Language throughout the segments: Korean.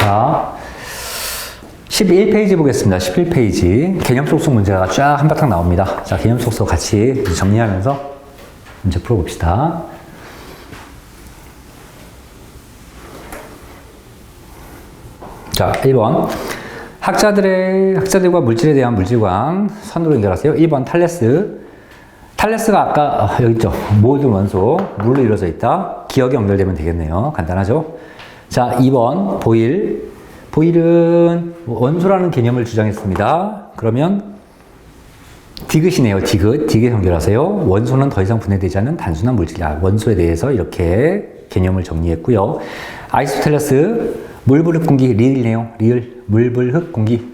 자, 11페이지 보겠습니다. 11페이지. 개념 속성 문제가 쫙 한바탕 나옵니다. 자, 개념 속성 같이 정리하면서 문제 풀어봅시다. 자, 1번. 학자들과 물질에 대한 물질광 선으로 연결하세요. 1번 탈레스. 탈레스가 아까 여기 있죠. 모든 원소, 물로 이루어져 있다. 기억이 연결되면 되겠네요. 간단하죠? 자, 2번 보일. 보일은 원소라는 개념을 주장했습니다. 그러면 디귿이네요. 디귿 연결하세요. 원소는 더 이상 분해되지 않는 단순한 물질이다. 원소에 대해서 이렇게 개념을 정리했고요. 아리스토텔레스 물불 흙 공기 리을이네요. 리을 물불 흙 공기.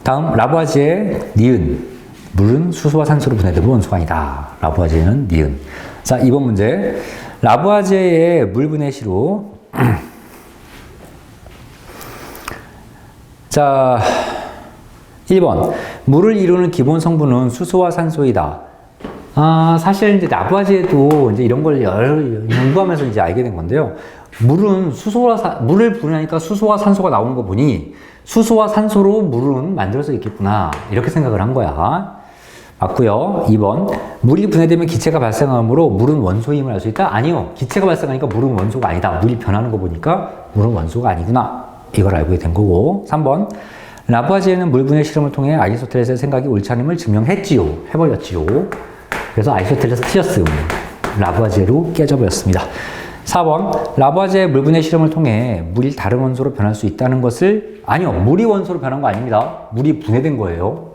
다음 라부아지에 니은 물은 수소와 산소로 분해되고 원소가 아니다. 라부아지에는 니은. 자, 2번 문제. 라부아지에의 물 분해 시로 자, 1번. 물을 이루는 기본 성분은 수소와 산소이다. 사실 이제 라부아지에도 이제 이런 걸 연구하면서 이제 알게 된 건데요. 물을 분해하니까 수소와 산소가 나오는 거 보니 수소와 산소로 물은 만들어져 있겠구나. 이렇게 생각을 한 거야. 맞고요. 2번. 물이 분해되면 기체가 발생하므로 물은 원소임을 알 수 있다? 아니요. 기체가 발생하니까 물은 원소가 아니다. 물이 변하는 거 보니까 물은 원소가 아니구나. 이걸 알게 된 거고. 3번. 라부아지에는 물 분해 실험을 통해 아리스토텔레스의 생각이 옳지 않음을 증명했지요. 해버렸지요. 그래서 아리스토텔레스 틀렸음. 라부아지에로 깨져버렸습니다. 4번. 라부아지에 물 분해 실험을 통해 물이 다른 원소로 변할 수 있다는 것을 아니요. 물이 원소로 변한 거 아닙니다. 물이 분해된 거예요.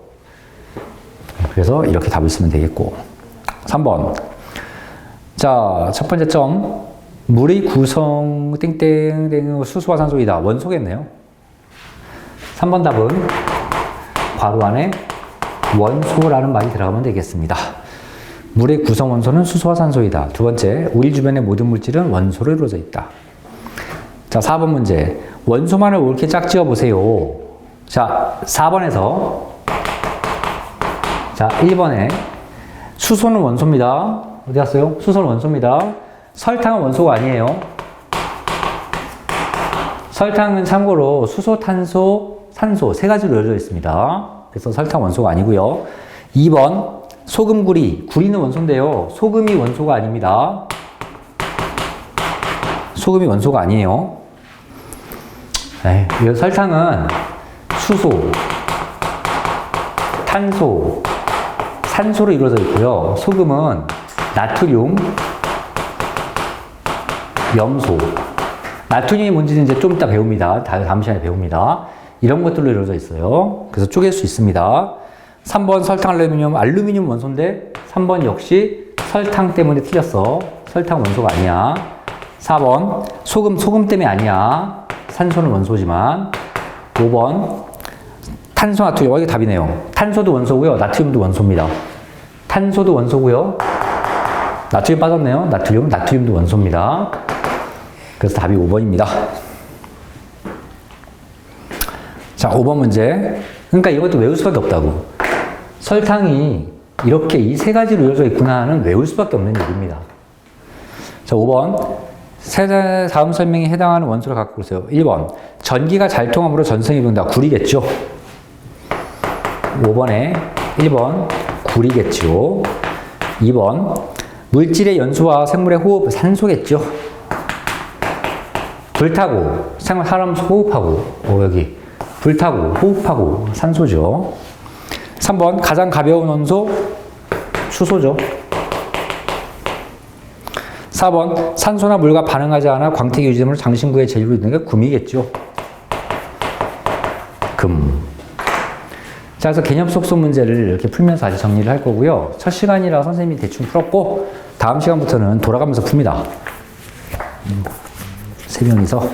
그래서 이렇게 답을 쓰면 되겠고. 3번. 자, 첫 번째 점. 물의 구성 땡땡땡 수소와 산소이다. 원소겠네요. 3번 답은 괄호 안에 원소라는 말이 들어가면 되겠습니다. 물의 구성 원소는 수소와 산소이다. 두 번째, 우리 주변의 모든 물질은 원소로 이루어져 있다. 자, 4번 문제. 원소만을 옳게 짝지어 보세요. 자, 4번에서 자, 1번에 수소는 원소입니다. 어디 갔어요? 수소는 원소입니다. 설탕은 원소가 아니에요. 설탕은 참고로 수소, 탄소, 산소 세 가지로 이루어져 있습니다. 그래서 설탕 원소가 아니고요. 2번 소금, 구리. 구리는 원소인데요. 소금이 원소가 아닙니다. 소금이 원소가 아니에요. 이 설탕은 수소, 탄소, 산소로 이루어져 있고요. 소금은 나트륨, 염소. 나트륨이 뭔지는 이제 좀 이따 배웁니다. 다음 시간에 배웁니다. 이런 것들로 이루어져 있어요. 그래서 쪼갤 수 있습니다. 3번 설탕, 알루미늄 원소인데 3번 역시 설탕 때문에 틀렸어. 설탕 원소가 아니야. 4번 소금 때문에 아니야. 산소는 원소지만. 5번 탄소, 나트륨. 이게 답이네요. 탄소도 원소고요. 나트륨도 원소입니다. 탄소도 원소고요. 나트륨 빠졌네요. 나트륨도 원소입니다. 그래서 답이 5번입니다. 자, 5번 문제. 그러니까 이것도 외울 수밖에 없다고. 설탕이 이렇게 이 세 가지로 이루어져 있구나 하는 외울 수밖에 없는 얘기입니다. 자, 5번. 다음 설명에 해당하는 원소를 갖고 보세요. 1번. 전기가 잘 통함으로 전선이 이룬다. 구리겠죠. 5번에 1번 구리겠죠. 2번 물질의 연소와 생물의 호흡, 산소겠죠. 불타고 사람 호흡하고 여기 불타고 호흡하고 산소죠. 3번 가장 가벼운 원소 수소죠. 4번 산소나 물과 반응하지 않아 광택이 유지되므로 장신구의 재료로 있는 게 금이겠죠. 금. 자, 그래서 개념 속성 문제를 이렇게 풀면서 아직 정리를 할 거고요. 첫 시간이라 선생님이 대충 풀었고 다음 시간부터는 돌아가면서 풉니다. 세 명이서.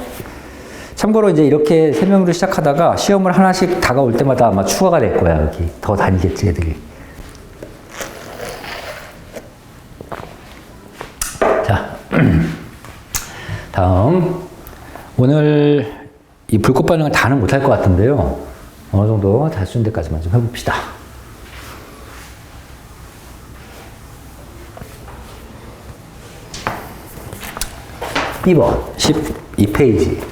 참고로 이제 이렇게 세 명으로 시작하다가 시험을 하나씩 다가올 때마다 아마 추가가 될 거야. 여기 더 다니겠지 애들이. 자, 다음. 오늘 이 불꽃 반응을 다는 못할 것 같은데요. 어느 정도 잘 쓰는 데까지만 좀 해봅시다. 2번 12페이지.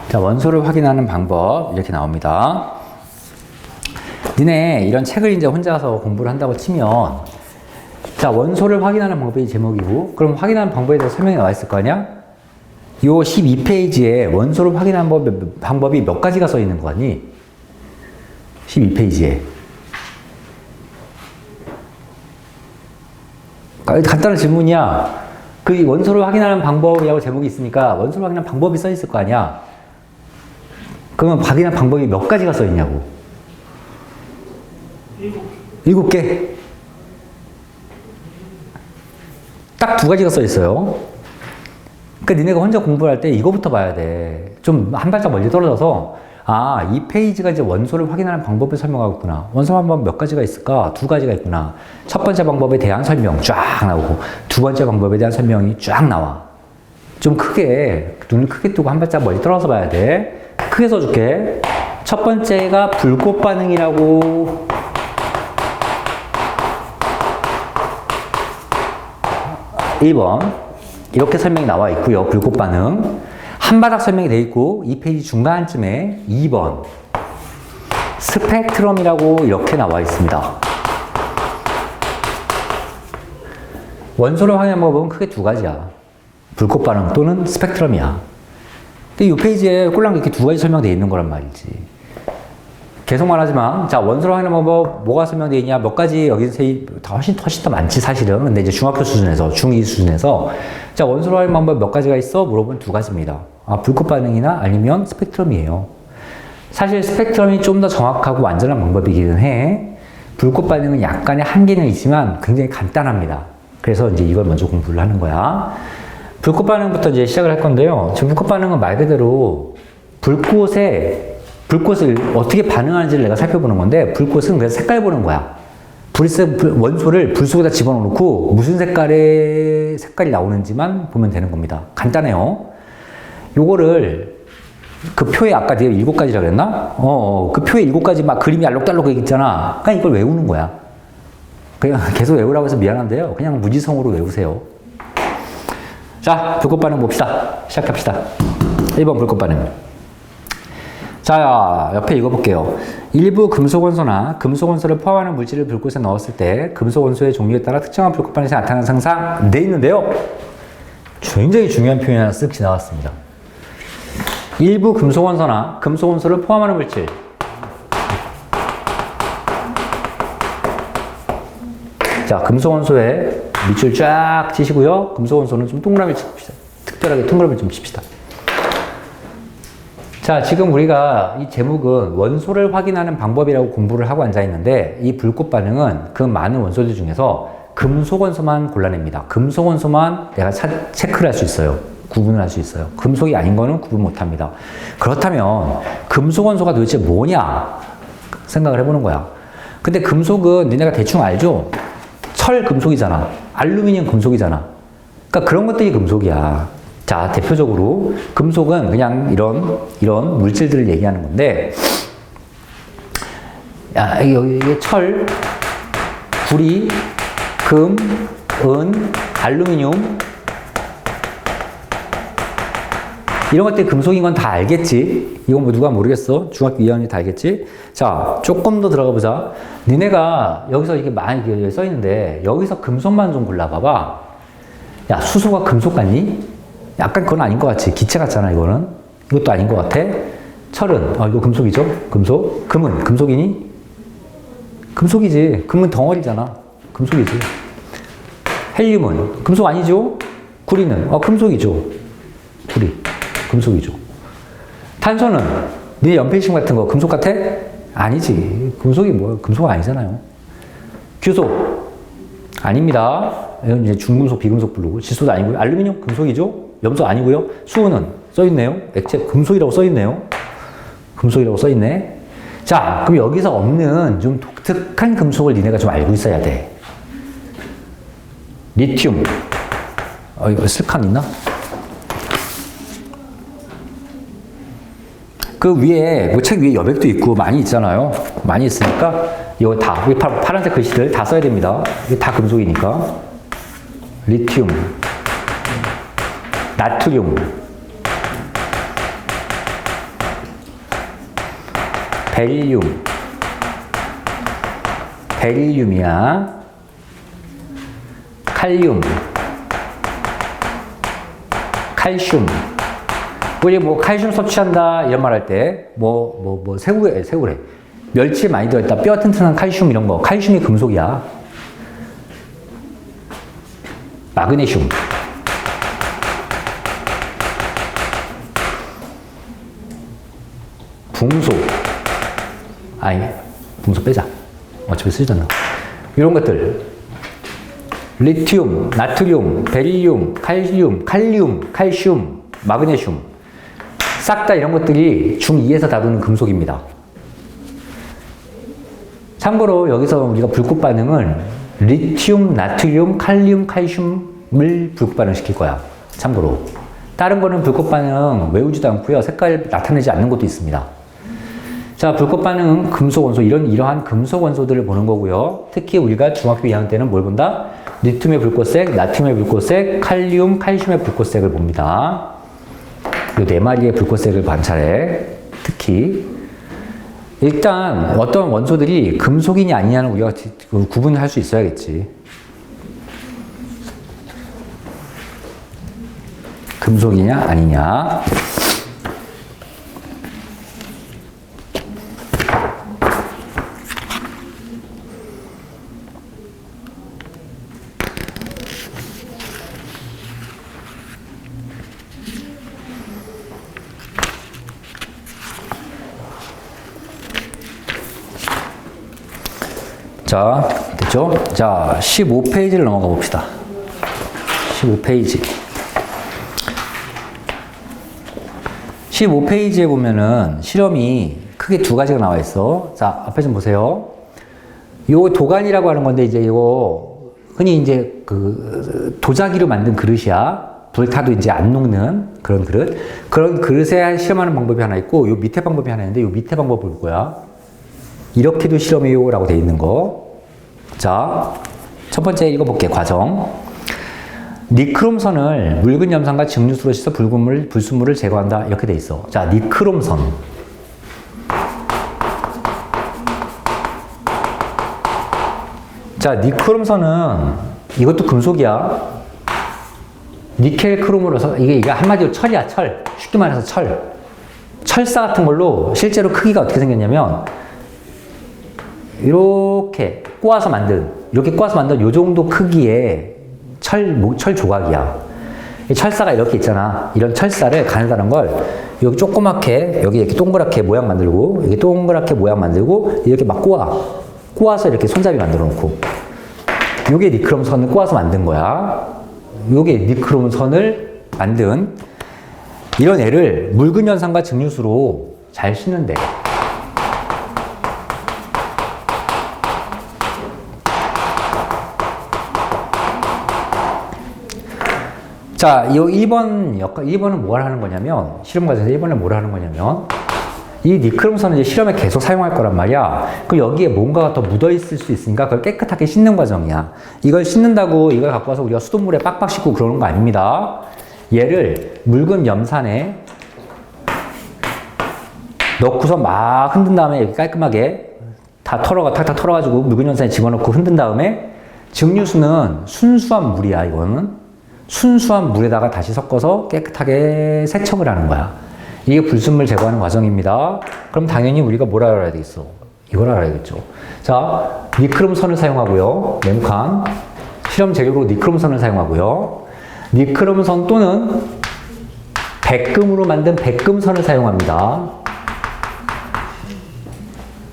자, 원소를 확인하는 방법 이렇게 나옵니다. 니네 이런 책을 이제 혼자서 공부를 한다고 치면, 자, 원소를 확인하는 방법이 제목이고, 그럼 확인하는 방법에 대해서 설명이 나와 있을 거 아니야? 요 12페이지에 원소를 확인하는 방법이 몇 가지가 써 있는 거 같니? 12페이지에. 간단한 질문이야. 그 원소를 확인하는 방법이라고 제목이 있으니까 원소를 확인하는 방법이 써 있을 거 아니야? 그러면 확인하는 방법이 몇 가지가 써 있냐고? 7개. 딱 2가지가 써 있어요. 그러니까 니네가 혼자 공부할 때 이거부터 봐야 돼. 좀 한 발짝 멀리 떨어져서, 아, 이 페이지가 이제 원소를 확인하는 방법을 설명하고 있구나. 원소 방법 몇 가지가 있을까? 2가지가 있구나. 첫 번째 방법에 대한 설명 쫙 나오고, 두 번째 방법에 대한 설명이 쫙 나와. 좀 크게, 눈을 크게 뜨고 한 발짝 멀리 떨어져서 봐야 돼. 크게 써줄게. 첫 번째가 불꽃 반응이라고. 1번. 이렇게 설명이 나와 있고요. 불꽃 반응. 한 바닥 설명이 되어 있고, 이 페이지 중간쯤에 2번. 스펙트럼이라고 이렇게 나와 있습니다. 원소를 확인하는 방법은 크게 2가지야. 불꽃 반응 또는 스펙트럼이야. 근데 이 페이지에 꼴랑 이렇게 2가지 설명되어 있는 거란 말이지. 계속 말하지만, 자, 원소를 확인하는 방법 뭐가 설명되어 있냐? 몇 가지 여기서 훨씬 더 많지, 사실은. 근데 이제 중학교 수준에서, 중2 수준에서, 자, 원소를 확인하는 방법 몇 가지가 있어? 물어보면 2가지입니다. 아, 불꽃 반응이나 아니면 스펙트럼이에요. 사실 스펙트럼이 좀 더 정확하고 완전한 방법이기는 해. 불꽃 반응은 약간의 한계는 있지만 굉장히 간단합니다. 그래서 이제 이걸 먼저 공부를 하는 거야. 불꽃 반응부터 이제 시작을 할 건데요. 지금 불꽃 반응은 말 그대로 불꽃을 어떻게 반응하는지를 내가 살펴보는 건데, 불꽃은 그냥 색깔 보는 거야. 원소를 불 속에다 집어넣고 무슨 색깔이 나오는지만 보면 되는 겁니다. 간단해요. 요거를 그 표에 아까 내가 7가지라고 그랬나? 그 표에 7가지 막 그림이 알록달록 있잖아. 그냥 이걸 외우는 거야. 그냥 계속 외우라고 해서 미안한데요. 그냥 무지성으로 외우세요. 자, 불꽃 반응 봅시다. 시작합시다. 1번 불꽃 반응. 자, 옆에 읽어볼게요. 일부 금속원소나 금속원소를 포함하는 물질을 불꽃에 넣었을 때 금속원소의 종류에 따라 특정한 불꽃 반응이 나타나는 상상 돼 있는데요. 굉장히 중요한 표현이 하나 쓱 지나갔습니다. 일부 금속원소나 금속원소를 포함하는 물질. 자, 금속원소에 밑줄 쫙 치시고요. 금속원소는 좀 동그라미 칩시다. 특별하게 동그라미 좀 칩시다. 자, 지금 우리가 이 제목은 원소를 확인하는 방법이라고 공부를 하고 앉아있는데, 이 불꽃 반응은 그 많은 원소들 중에서 금속원소만 골라냅니다. 금속원소만 내가 체크를 할 수 있어요. 구분을 할 수 있어요. 금속이 아닌 거는 구분 못 합니다. 그렇다면 금속원소가 도대체 뭐냐 생각을 해보는 거야. 근데 금속은 니네가 대충 알죠? 철 금속이잖아. 알루미늄 금속이잖아. 그러니까 그런 것들이 금속이야. 자, 대표적으로 금속은 그냥 이런 물질들을 얘기하는 건데, 야, 이게 철, 구리, 금, 은, 알루미늄, 이런 것들이 금속인 건 다 알겠지? 이건 뭐 누가 모르겠어? 중학교 2학년이 다 알겠지? 자, 조금 더 들어가 보자. 니네가 여기서 이렇게 많이 써 있는데, 여기서 금속만 좀 골라봐봐. 야, 수소가 금속 같니? 약간 그건 아닌 것 같지. 기체 같잖아, 이거는. 이것도 아닌 것 같아. 철은, 이거 금속이죠? 금속. 금은 금속이니? 금속이지. 금은 덩어리잖아. 금속이지. 헬륨은 금속 아니죠? 구리는, 금속이죠. 구리. 금속이죠. 탄소는, 니네 연필심 같은 거 금속 같아? 아니지. 금속이 뭐야? 금속 아니잖아요. 규소. 아닙니다. 이건 이제 중금속, 비금속 부르고. 질소도 아니고요. 알루미늄 금속이죠? 염소 아니고요. 수은은 써있네요. 액체 금속이라고 써있네요. 금속이라고 써있네. 자, 그럼 여기서 없는 좀 독특한 금속을 니네가 좀 알고 있어야 돼. 리튬. 이거 쓸칸 있나? 그 위에, 책 위에 여백도 있고 많이 있잖아요. 많이 있으니까 이거 다, 파란색 글씨들 다 써야 됩니다. 이게 다 금속이니까. 리튬. 나트륨, 베릴륨이야. 칼륨, 칼슘. 우리 뭐 칼슘 섭취한다 이런 말 할 때 새우래. 멸치에 많이 들어있다. 뼈 튼튼한 칼슘 이런 거. 칼슘이 금속이야. 마그네슘. 붕소. 붕소 빼자. 어차피 쓰잖아. 이런 것들. 리튬, 나트륨, 베릴륨, 칼륨, 칼슘, 마그네슘. 싹 다 이런 것들이 중2에서 다루는 금속입니다. 참고로 여기서 우리가 불꽃 반응은 리튬, 나트륨, 칼륨, 칼슘을 불꽃 반응시킬 거야. 참고로. 다른 거는 불꽃 반응 외우지도 않고요. 색깔 나타내지 않는 것도 있습니다. 자, 불꽃 반응은 금속 원소, 이러한 금속 원소들을 보는 거고요. 특히 우리가 중학교 2학년 때는 뭘 본다? 리튬의 불꽃색, 나트륨의 불꽃색, 칼륨, 칼슘의 불꽃색을 봅니다. 이 4마리의 불꽃색을 관찰해. 특히. 일단 어떤 원소들이 금속이냐 아니냐는 우리가 구분을 할 수 있어야겠지. 금속이냐 아니냐. 자, 됐죠? 자, 15페이지를 넘어가 봅시다. 15페이지. 15페이지에 보면은 실험이 크게 2가지가 나와 있어. 자, 앞에 좀 보세요. 요 도관이라고 하는 건데, 이제 이거, 흔히 이제 도자기로 만든 그릇이야. 불타도 이제 안 녹는 그런 그릇. 그런 그릇에 실험하는 방법이 하나 있고, 요 밑에 방법이 하나 있는데, 요 밑에 방법을 볼 거야. 이렇게도 실험해요 라고 돼 있는 거. 자, 첫 번째 읽어볼게. 과정. 니크롬선을 묽은 염산과 증류수로 씻어 불순물을 제거한다. 이렇게 돼 있어. 자, 니크롬선. 자, 니크롬선은 이것도 금속이야. 니켈 크롬으로서 이게 한마디로 철이야. 철. 쉽게 말해서 철. 철사 같은 걸로 실제로 크기가 어떻게 생겼냐면 이렇게 꼬아서 만든 요 정도 크기의 철 조각이야. 이 철사가 이렇게 있잖아. 이런 철사를 가느다란 걸 여기 조그맣게, 여기 이렇게 동그랗게 모양 만들고, 여기 동그랗게 모양 만들고, 이렇게 막 꼬아서 이렇게 손잡이 만들어 놓고. 요게 니크롬 선을 꼬아서 만든 거야. 요게 니크롬 선을 만든 이런 애를 묽은 염산과 증류수로 잘 씻는데. 자, 이 1번은 뭘 하는 거냐면, 실험 과정에서 1번은 뭘 하는 거냐면, 이 니크롬선을 이제 실험에 계속 사용할 거란 말이야. 그럼 여기에 뭔가가 더 묻어있을 수 있으니까 그걸 깨끗하게 씻는 과정이야. 이걸 씻는다고 이걸 갖고 와서 우리가 수돗물에 빡빡 씻고 그러는 거 아닙니다. 얘를 묽은 염산에 넣고서 막 흔든 다음에 이렇게 깔끔하게 탁탁 털어가지고 묽은 염산에 집어넣고 흔든 다음에 증류수는 순수한 물이야, 이거는. 순수한 물에다가 다시 섞어서 깨끗하게 세척을 하는 거야. 이게 불순물 제거하는 과정입니다. 그럼 당연히 우리가 뭘 알아야 되겠어? 이걸 알아야겠죠. 자, 니크롬선을 사용하고요. 네모칸. 실험 재료로 니크롬선을 사용하고요. 니크롬선 또는 백금으로 만든 백금선을 사용합니다.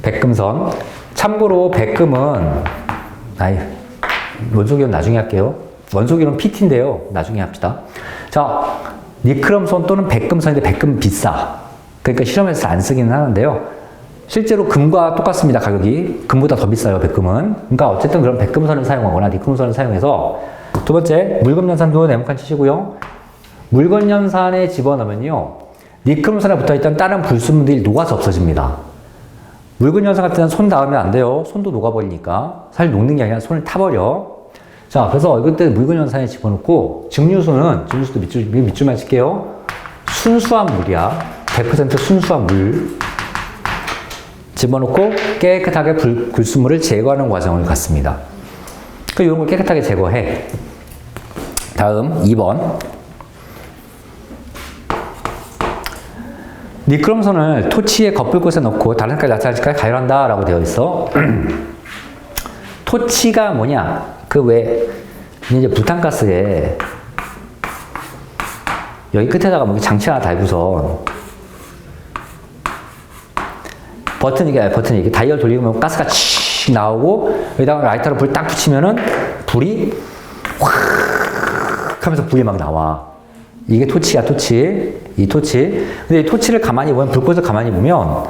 백금선. 참고로 백금은, 원소기는 나중에 할게요. 원소기는 PT인데요. 나중에 합시다. 자, 니크롬선 또는 백금선인데 백금 비싸. 그러니까 실험에서 안 쓰기는 하는데요. 실제로 금과 똑같습니다. 가격이. 금보다 더 비싸요, 백금은. 그러니까 어쨌든 그런 백금선을 사용하거나 니크롬선을 사용해서 두 번째, 묽은 염산도 네모칸 치시고요. 묽은 염산에 집어넣으면요. 니크롬선에 붙어있던 다른 불순물들이 녹아서 없어집니다. 묽은 염산 같은 데는 손 닿으면 안 돼요. 손도 녹아버리니까. 사실 녹는 게 아니라 손을 타버려. 자, 그래서 이때 묽은 염산에 집어넣고, 증류수도 밑줄만 칠게요. 순수한 물이야. 100% 순수한 물. 집어넣고 깨끗하게 불순물을 제거하는 과정을 갖습니다. 이런 걸 깨끗하게 제거해. 다음 2번. 니크롬선을 토치의 겉불꽃에 넣고 다른 색깔 나타날까지 가열한다 라고 되어 있어. 토치가 뭐냐? 그 왜 이제 부탄가스에 여기 끝에다가 뭐 장치 하나 달고서 버튼 이게 다이얼 돌리면 가스가 칙 나오고 여기다가 라이터로 불 딱 붙이면은 불이 확 하면서 불이 막 나와. 이게 토치야, 토치. 이 토치. 근데 이 토치를 가만히 보면, 불꽃을 가만히 보면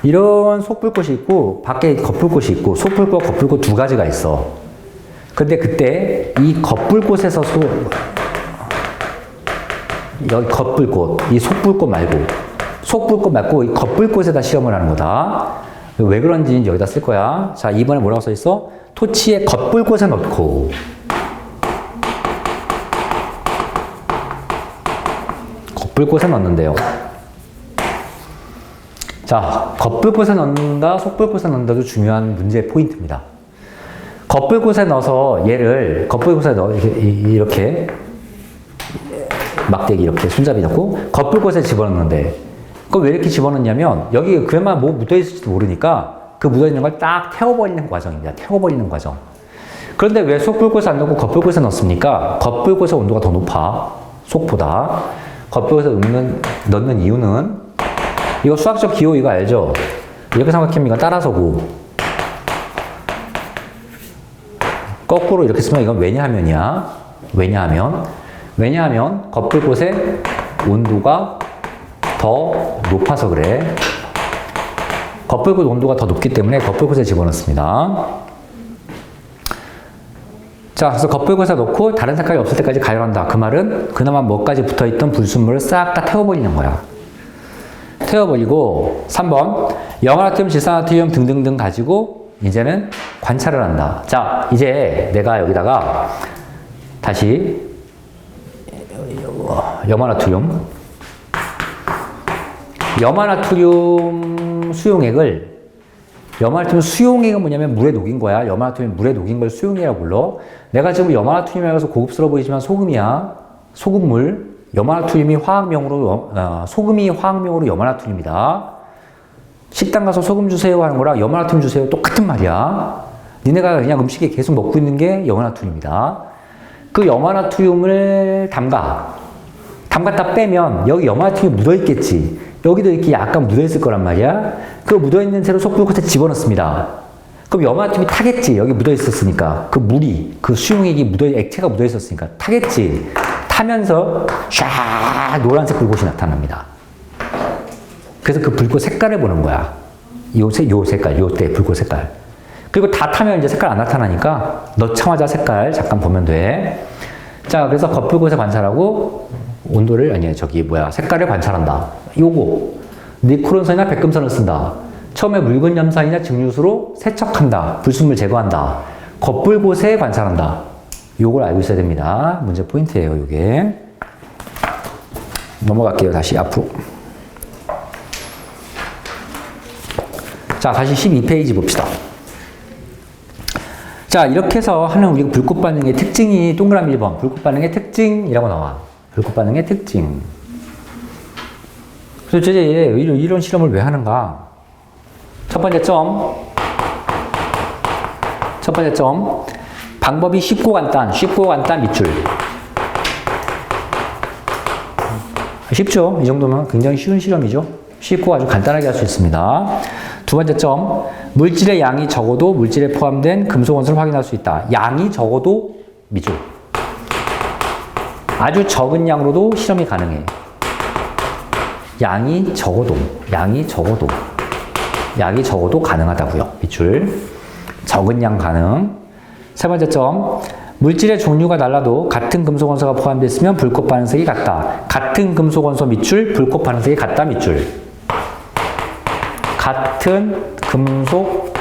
이런 속불꽃이 있고 밖에 겉불꽃이 있고 속불꽃, 겉불꽃 두 가지가 있어. 근데 그때 이 겉불꽃에서 여기 겉불꽃, 이 속불꽃 말고 이 겉불꽃에다 시험을 하는 거다. 왜 그런지 여기다 쓸 거야. 자, 2번에 뭐라고 써 있어? 토치에 겉불꽃에 넣고. 겉불꽃에 넣는데요. 자, 겉불꽃에 넣는다, 속불꽃에 넣는다도 중요한 문제의 포인트입니다. 겉불꽃에 넣어서 얘를 겉불꽃에 넣어 이렇게 막대기 이렇게 손잡이 잡고 겉불꽃에 집어넣는데 그걸 왜 이렇게 집어넣냐면 여기 그만 뭐 묻어있을지도 모르니까 그 묻어있는 걸 딱 태워버리는 과정입니다. 태워버리는 과정. 그런데 왜 속불꽃에 안 넣고 겉불꽃에 넣습니까? 겉불꽃의 온도가 더 높아. 속보다. 겉불꽃에 넣는 이유는 이거 수학적 기호 이거 알죠? 이렇게 생각하면 이건 따라서고 거꾸로 이렇게 쓰면 이건 왜냐하면이야. 왜냐하면 겉불꽃의 온도가 더 높아서 그래. 겉불꽃 온도가 더 높기 때문에 겉불꽃에 집어넣습니다. 자, 그래서 겉불꽃에 넣고 다른 색깔이 없을 때까지 가열한다. 그 말은 그나마 뭐까지 붙어있던 불순물을 싹 다 태워버리는 거야. 태워버리고 3번 염화나트륨, 질산나트륨 등등등 가지고 이제는 관찰을 한다. 자, 이제 내가 여기다가 다시 염화나트륨 수용액을 염화나트륨 수용액은 뭐냐면 물에 녹인 거야. 염화나트륨이 물에 녹인 걸 수용액이라고 불러. 내가 지금 염화나트륨이라서 고급스러워 보이지만 소금이야. 소금물. 염화나트륨이 화학명으로 소금이 화학명으로 염화나트륨이다. 식당 가서 소금 주세요 하는 거랑 염화나트륨 주세요 똑같은 말이야. 니네가 그냥 음식에 계속 먹고 있는 게 염화나트륨이다. 그 염화나트륨을 담갔다 빼면 여기 염화나트륨이 묻어있겠지. 여기도 이렇게 약간 묻어있을 거란 말이야. 그 묻어있는 채로 속불꽃에 집어넣습니다. 그럼 염화나트륨이 타겠지. 여기 묻어있었으니까. 그 물이, 그 수용액이 액체가 묻어있었으니까 타겠지. 타면서 샤 노란색 불꽃이 나타납니다. 그래서 그 불꽃 색깔을 보는 거야. 요 색깔, 요때 불꽃 색깔. 그리고 다 타면 이제 색깔 안 나타나니까 넣자마자 색깔 잠깐 보면 돼. 자, 그래서 겉불꽃에 관찰하고 온도를, 색깔을 관찰한다. 요거. 니크론선이나 백금선을 쓴다. 처음에 묽은 염산이나 증류수로 세척한다. 불순물 제거한다. 겉불꽃에 관찰한다. 요걸 알고 있어야 됩니다. 문제 포인트예요, 요게. 넘어갈게요, 다시 앞으로. 자, 다시 12페이지 봅시다. 자, 이렇게 해서 하는 우리 불꽃 반응의 특징이 동그라미 1번. 불꽃 반응의 특징이라고 나와. 불꽃 반응의 특징. 그래서 이제 이런 실험을 왜 하는가? 첫 번째 점. 방법이 쉽고 간단 밑줄. 쉽죠? 이 정도면 굉장히 쉬운 실험이죠. 쉽고 아주 간단하게 할 수 있습니다. 두 번째 점, 물질의 양이 적어도 물질에 포함된 금속 원소를 확인할 수 있다. 양이 적어도 밑줄. 아주 적은 양으로도 실험이 가능해. 양이 적어도 가능하다고요. 밑줄. 적은 양 가능. 세 번째 점, 물질의 종류가 달라도 같은 금속 원소가 포함되어 있으면 불꽃 반응색이 같다. 같은 금속 원소 밑줄, 불꽃 반응색이 같다 밑줄. 같은 금속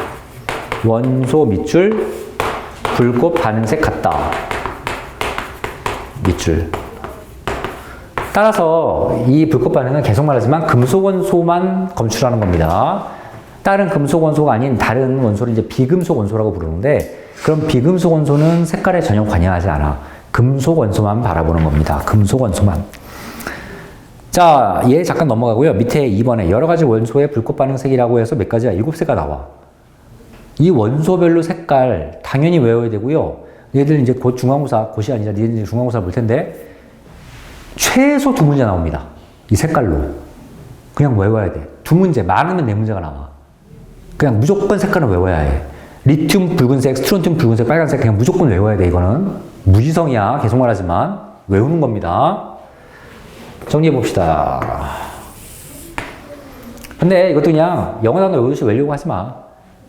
원소 밑줄, 불꽃 반응색 같다 밑줄. 따라서 이 불꽃 반응은 계속 말하지만 금속 원소만 검출하는 겁니다. 다른 금속 원소가 아닌 다른 원소를 이제 비금속 원소라고 부르는데, 그럼 비금속 원소는 색깔에 전혀 관여하지 않아. 금속 원소만 바라보는 겁니다. 금속 원소만. 자, 얘 잠깐 넘어가고요. 밑에 2번에 여러 가지 원소의 불꽃 반응색이라고 해서 몇 가지가 7세가 나와. 이 원소별로 색깔 당연히 외워야 되고요. 얘들 이제 곧 중간고사, 곧이 아니라 니들 중간고사 볼 텐데, 최소 2문제 나옵니다. 이 색깔로. 그냥 외워야 돼. 2문제, 많으면 4문제가 나와. 그냥 무조건 색깔은 외워야 해. 리튬 붉은색, 스트론튬 붉은색, 빨간색 그냥 무조건 외워야 돼. 이거는 무지성이야. 계속 말하지만 외우는 겁니다. 정리해 봅시다. 근데 이것도 그냥 영어 단어 외우듯이 외우려고 하지 마.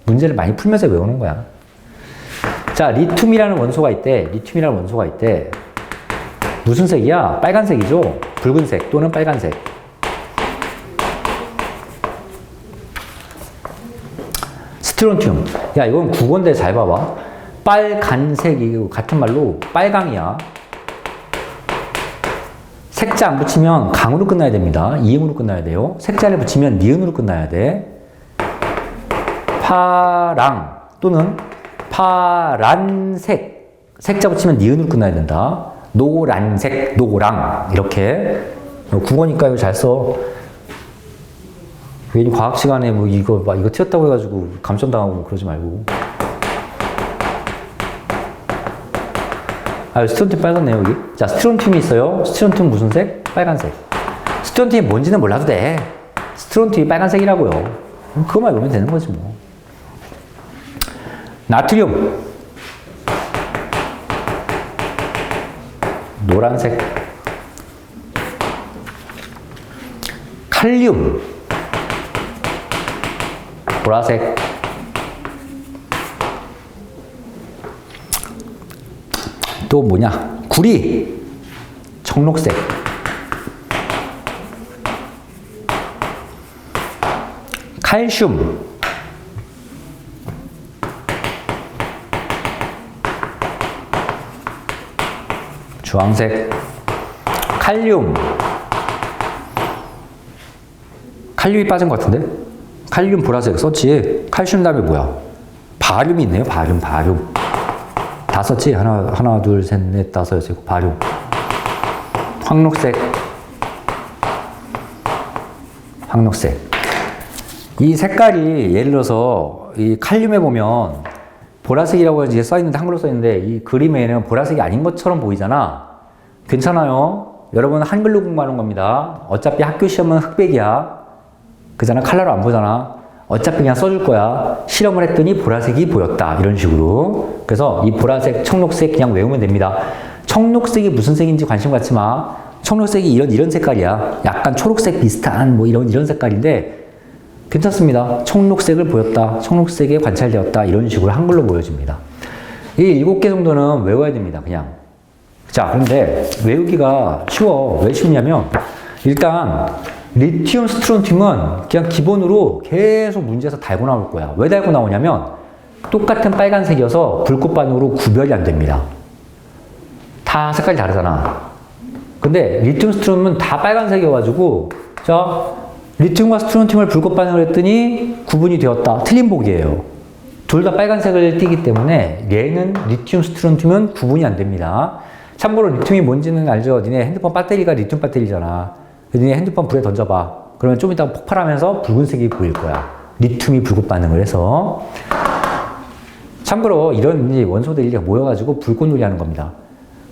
문제를 많이 풀면서 외우는 거야. 자, 리튬이라는 원소가 있대. 리튬이라는 원소가 있대. 무슨 색이야? 빨간색이죠? 붉은색 또는 빨간색. 스트론튬. 야, 이건 국어인데 잘 봐봐. 빨간색이 같은 말로 빨강이야. 색자 안 붙이면 강으로 끝나야 됩니다. 이음으로 끝나야 돼요. 색자를 붙이면 니은으로 끝나야 돼. 파랑 또는 파란색. 색자 붙이면 니은으로 끝나야 된다. 노란색, 노랑. 이렇게. 국어니까 이거 잘 써. 괜히 과학 시간에 뭐 이거 틀렸다고 해가지고 감점당하고 그러지 말고. 아, 스트론튬 빨갛네요, 여기. 자, 스트론튬이 있어요. 스트론튬 무슨 색? 빨간색. 스트론튬이 뭔지는 몰라도 돼. 스트론튬이 빨간색이라고요. 그거만 외우면 되는 거지, 뭐. 나트륨. 노란색. 칼륨. 보라색. 또 뭐냐? 구리. 청록색. 칼슘. 주황색. 칼륨. 칼륨이 빠진 것 같은데? 칼륨 보라색 썼지. 칼슘 다음에 뭐야? 바륨이 있네요. 바륨. 다 썼지? 하나, 둘, 셋, 넷, 다섯, 여섯, 바륨. 황록색. 황록색. 이 색깔이 예를 들어서 이 칼륨에 보면 보라색이라고 이제 써있는데, 한글로 써있는데 이 그림에는 보라색이 아닌 것처럼 보이잖아. 괜찮아요. 여러분 한글로 공부하는 겁니다. 어차피 학교 시험은 흑백이야. 그잖아. 칼라로 안 보잖아. 어차피 그냥 써줄 거야. 실험을 했더니 보라색이 보였다. 이런 식으로. 그래서 이 보라색, 청록색 그냥 외우면 됩니다. 청록색이 무슨 색인지 관심 갖지 마. 청록색이 이런 색깔이야. 약간 초록색 비슷한 뭐 이런 색깔인데 괜찮습니다. 청록색을 보였다. 청록색에 관찰되었다. 이런 식으로 한글로 보여집니다. 이 7개 정도는 외워야 됩니다. 그냥. 자, 그런데 외우기가 쉬워. 왜 쉽냐면 일단 리튬, 스트론튬은 그냥 기본으로 계속 문제에서 달고 나올 거야. 왜 달고 나오냐면 똑같은 빨간색이어서 불꽃 반응으로 구별이 안 됩니다. 다 색깔이 다르잖아. 근데 리튬, 스트론튬은 다 빨간색이어가지고 자, 리튬과 스트론튬을 불꽃 반응을 했더니 구분이 되었다. 틀린 복이에요. 둘 다 빨간색을 띠기 때문에 얘는 리튬, 스트론튬은 구분이 안 됩니다. 참고로 리튬이 뭔지는 알죠? 니네 핸드폰 배터리가 리튬 배터리잖아. 니네 핸드폰 불에 던져봐. 그러면 좀 이따가 폭발하면서 붉은색이 보일 거야. 리튬이 불꽃 반응을 해서. 참고로 이런 원소들이 모여가지고 불꽃놀이 하는 겁니다.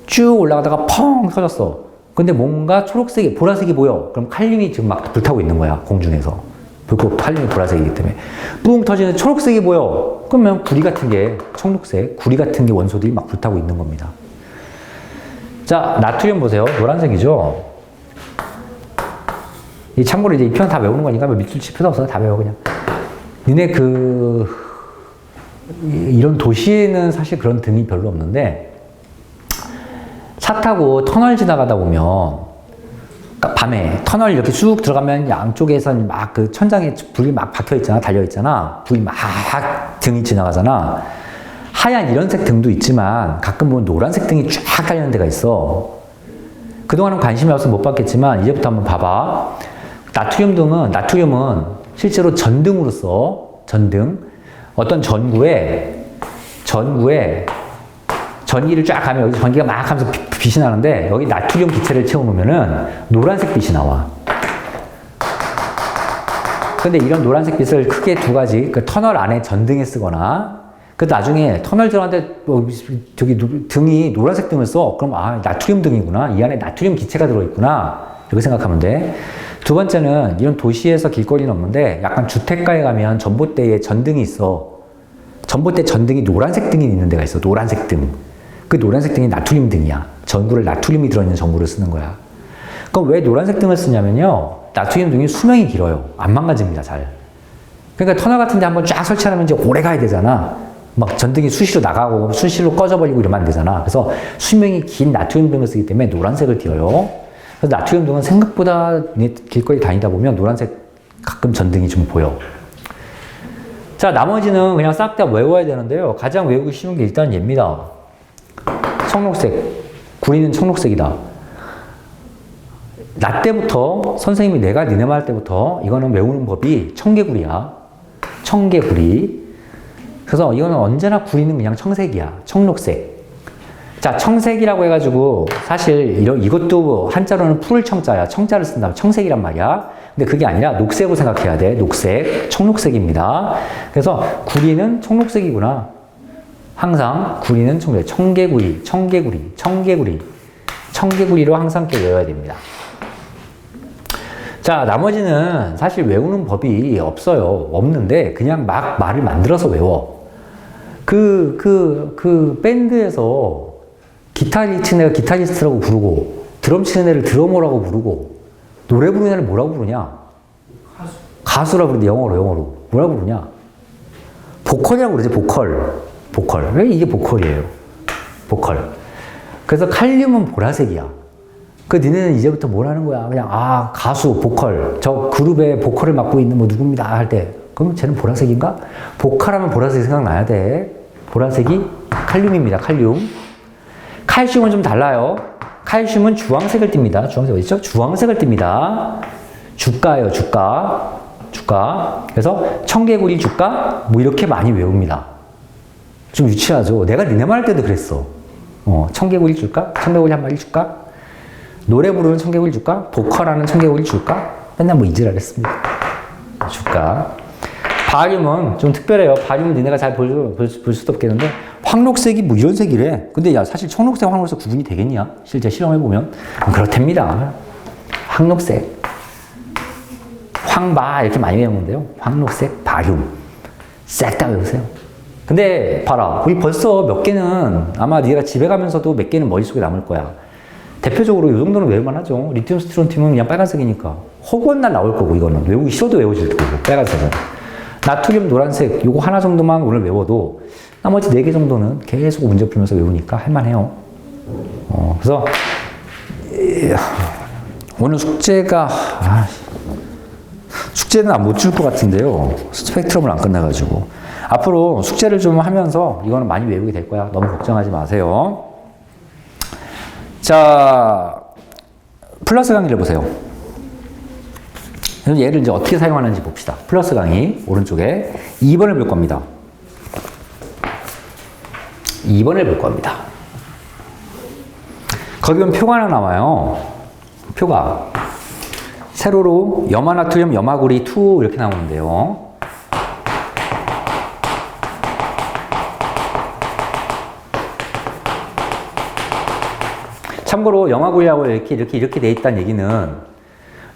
쭉 올라가다가 펑 터졌어. 근데 뭔가 초록색이, 보라색이 보여. 그럼 칼륨이 지금 막 불타고 있는 거야. 공중에서. 불꽃, 칼륨이 보라색이기 때문에. 뿡 터지는 초록색이 보여. 그러면 구리 같은 게, 청록색, 구리 같은 게 원소들이 막 불타고 있는 겁니다. 자, 나트륨 보세요. 노란색이죠? 이 참고로 이제 이 편 다 외우는 거니까 밑줄 칠 필요 없어. 다 외워, 그냥. 니네 이런 도시에는 사실 그런 등이 별로 없는데, 차 타고 터널 지나가다 보면, 밤에 터널 이렇게 쭉 들어가면 양쪽에선 막 그 천장에 불이 막 박혀 있잖아. 달려 있잖아. 불이 막 등이 지나가잖아. 하얀 이런색 등도 있지만 가끔 보면 노란색 등이 쫙 깔리는 데가 있어. 그동안은 관심이 없어서 못 봤겠지만 이제부터 한번 봐봐. 나트륨은 실제로 전등으로 써. 전등. 어떤 전구에 전기를 쫙 가면 여기 전기가 막 하면서 빛이 나는데 여기 나트륨 기체를 채워놓으면은 노란색 빛이 나와. 근데 이런 노란색 빛을 크게 두 가지, 그 터널 안에 전등에 쓰거나, 그 나중에 터널 들어갔는데 저기 등이 노란색 등을 써. 그럼 나트륨 등이구나. 이 안에 나트륨 기체가 들어있구나. 이렇게 생각하면 돼. 두 번째는 이런 도시에서 길거리는 없는데 약간 주택가에 가면 전봇대에 전등이 있어. 전봇대 전등이 노란색 등이 있는 데가 있어. 노란색 등. 그 노란색 등이 나트륨 등이야. 전구를 나트륨이 들어있는 전구를 쓰는 거야. 그럼 왜 노란색 등을 쓰냐면요. 나트륨 등이 수명이 길어요. 안 망가집니다, 잘. 그러니까 터널 같은 데 한번 쫙 설치하면 이제 오래 가야 되잖아. 막 전등이 수시로 나가고 수시로 꺼져버리고 이러면 안 되잖아. 그래서 수명이 긴 나트륨 등을 쓰기 때문에 노란색을 띄어요. 그래서 나트륨 등은 생각보다 길거리 다니다 보면 노란색 가끔 전등이 좀 보여. 자, 나머지는 그냥 싹 다 외워야 되는데요. 가장 외우기 쉬운 게 일단 얘입니다. 청록색. 구리는 청록색이다. 나 때부터 선생님이 내가 니네 말 때부터 이거는 외우는 법이 청개구리야. 청개구리. 그래서 이거는 언제나 구리는 그냥 청색이야. 청록색. 자, 청색이라고 해가지고 사실 이것도 한자로는 푸를 청자야. 청자를 쓴다면 청색이란 말이야. 근데 그게 아니라 녹색으로 생각해야 돼. 녹색. 청록색입니다. 그래서 구리는 청록색이구나. 항상 구리는 청색. 청개구리, 청개구리, 청개구리. 청개구리로 항상 이렇게 외워야 됩니다. 자, 나머지는 사실 외우는 법이 없어요. 없는데 그냥 막 말을 만들어서 외워. 그 밴드에서 기타 치는 애가 기타리스트라고 부르고, 드럼 치는 애를 드러머라고 부르고, 노래 부르는 애를 뭐라고 부르냐? 가수라고 부르는데 영어로. 뭐라고 부르냐? 보컬이라고 그러지, 보컬. 왜 이게 보컬이에요? 보컬. 그래서 칼륨은 보라색이야. 니네는 이제부터 뭘 하는 거야? 그냥, 가수, 보컬. 저 그룹의 보컬을 맡고 있는 뭐 누굽니다. 할 때. 그럼 쟤는 보라색인가? 보컬하면 보라색이 생각나야 돼. 보라색이 칼륨입니다, 칼륨. 칼슘은 좀 달라요. 칼슘은 주황색을 띱니다. 주황색 어디죠? 주황색을 띱니다. 주가예요, 주가. 그래서 청개구리 주가? 뭐 이렇게 많이 외웁니다. 좀 유치하죠? 내가 니네 말 할 때도 그랬어. 청개구리 줄까? 청개구리 한 마리 줄까? 노래 부르는 청개구리 줄까? 보컬하는 청개구리 줄까? 맨날 뭐 이지랄 했습니다. 줄까? 바륨은 좀 특별해요. 바륨은 니네가 잘 볼 수도 없겠는데, 황록색이 뭐 이런 색이래. 근데 야, 사실 청록색, 황록색 구분이 되겠냐? 실제 실험해보면. 그렇답니다. 황록색. 황바, 이렇게 많이 외우는데요. 황록색, 바륨. 싹 다 외우세요. 근데 봐라. 우리 벌써 몇 개는 아마 니가 집에 가면서도 몇 개는 머릿속에 남을 거야. 대표적으로 이 정도는 외울만 하죠. 리튬 스트론튬은 그냥 빨간색이니까. 허구한 날 나올 거고, 이거는. 외우기 싫어도 외워질 거고, 빨간색은. 나트륨 노란색, 요거 하나 정도만 오늘 외워도 나머지 4개 정도는 계속 문제 풀면서 외우니까 할만해요. 그래서 오늘 숙제가 숙제는 못 줄 것 같은데요. 스펙트럼을 안 끝나가지고. 앞으로 숙제를 좀 하면서 이거는 많이 외우게 될 거야. 너무 걱정하지 마세요. 자, 플러스 강의를 보세요. 얘를 이제 어떻게 사용하는지 봅시다. 플러스 강의, 오른쪽에 2번을 볼 겁니다. 2번을 볼 겁니다. 거기 보면 표가 하나 나와요. 표가. 세로로 염화나트륨, 염화구리 2 이렇게 나오는데요. 참고로 염화구리하고 이렇게 돼 있다는 얘기는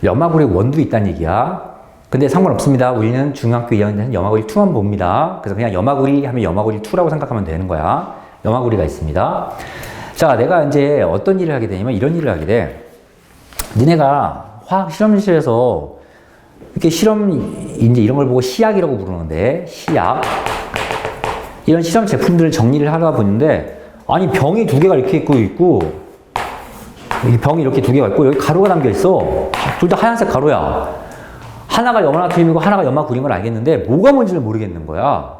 염화구리 원도 있다는 얘기야. 근데 상관없습니다. 우리는 중학교 2학년 때는 염화구리 2만 봅니다. 그래서 그냥 염화구리 하면 염화구리 2라고 생각하면 되는 거야. 염화구리가 있습니다. 자, 내가 이제 어떤 일을 하게 되냐면 이런 일을 하게 돼. 니네가 화학 실험실에서 이렇게 이제 이런 걸 보고 시약이라고 부르는데, 시약. 이런 실험 제품들을 정리를 하다 보는데, 아니, 병이 2개가 이렇게 있고, 이 병이 이렇게 2개가 있고, 여기 가루가 담겨 있어. 둘 다 하얀색 가루야. 하나가 염화나트륨이고 하나가 염화구리인 걸 알겠는데 뭐가 뭔지를 모르겠는 거야.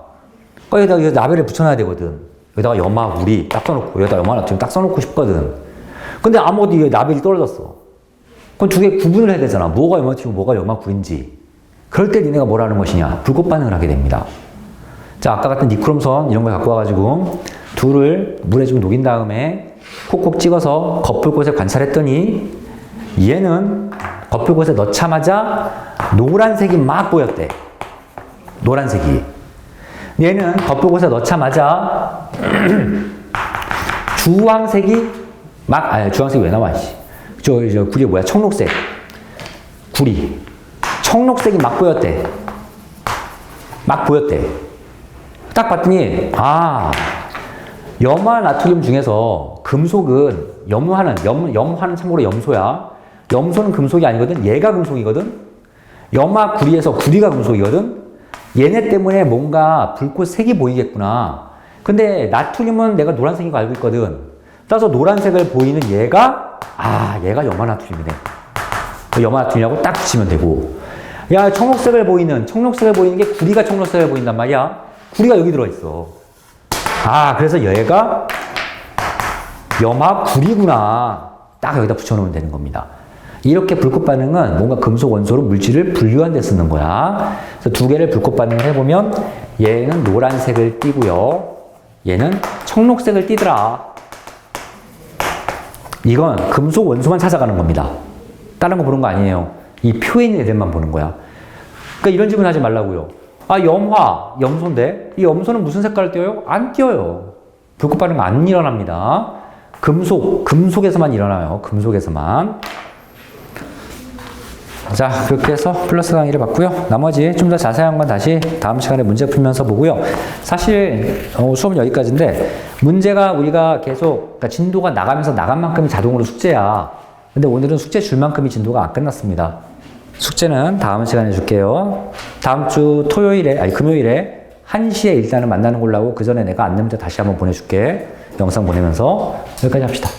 여기다가 라벨을 붙여놔야 되거든. 여기다가 염화구리 딱 써놓고 여기다가 염화나트륨 딱 써놓고 싶거든. 근데 아무것도 라벨이 떨어졌어. 그럼 2개 구분을 해야 되잖아. 뭐가 염화나트륨, 뭐가 염화구리인지. 그럴 때 니네가 뭘 하는 것이냐? 불꽃 반응을 하게 됩니다. 자, 아까 같은 니크롬선 이런 걸 갖고 와가지고 둘을 물에 좀 녹인 다음에 콕콕 찍어서 겉불꽃에 관찰했더니 얘는 겉불꽃에 넣자마자 노란색이 막 보였대. 노란색이. 얘는 겉불꽃에 넣자마자 주황색이 주황색이 왜 나와? 저 구리 뭐야? 청록색. 구리. 청록색이 막 보였대. 막 보였대. 딱 봤더니, 염화 나트륨 중에서 금속은 염화는 참고로 염소야. 염소는 금속이 아니거든. 얘가 금속이거든. 염화 구리에서 구리가 금속이거든. 얘네 때문에 뭔가 불꽃 색이 보이겠구나. 근데 나트륨은 내가 노란색인 거 알고 있거든. 따라서 노란색을 보이는 얘가 염화 나트륨이네. 염화 나트륨이라고 딱 치면 되고. 야, 청록색을 보이는 게 구리가 청록색을 보인단 말이야. 구리가 여기 들어있어. 그래서 얘가 염화 구리구나. 딱 여기다 붙여놓으면 되는 겁니다. 이렇게 불꽃 반응은 뭔가 금속 원소로 물질을 분류한 데 쓰는 거야. 그래서 두 개를 불꽃 반응을 해보면 얘는 노란색을 띠고요. 얘는 청록색을 띠더라. 이건 금속 원소만 찾아가는 겁니다. 다른 거 보는 거 아니에요. 이 표에 있는 애들만 보는 거야. 그러니까 이런 질문 하지 말라고요. 염화, 염소인데 이 염소는 무슨 색깔을 띄어요? 안 띄어요. 불꽃 반응 안 일어납니다. 금속에서만 일어나요. 금속에서만. 자, 그렇게 해서 플러스 강의를 봤고요. 나머지 좀 더 자세한 건 다시 다음 시간에 문제 풀면서 보고요. 사실 수업은 여기까지인데 문제가 우리가 계속 그러니까 진도가 나가면서 나간 만큼이 자동으로 숙제야. 근데 오늘은 숙제 줄 만큼이 진도가 안 끝났습니다. 숙제는 다음 시간에 줄게요. 다음 주 금요일에 1시에 일단은 만나는 걸로 하고 그 전에 내가 안내 문제 다시 한번 보내줄게. 영상 보내면서 여기까지 합시다.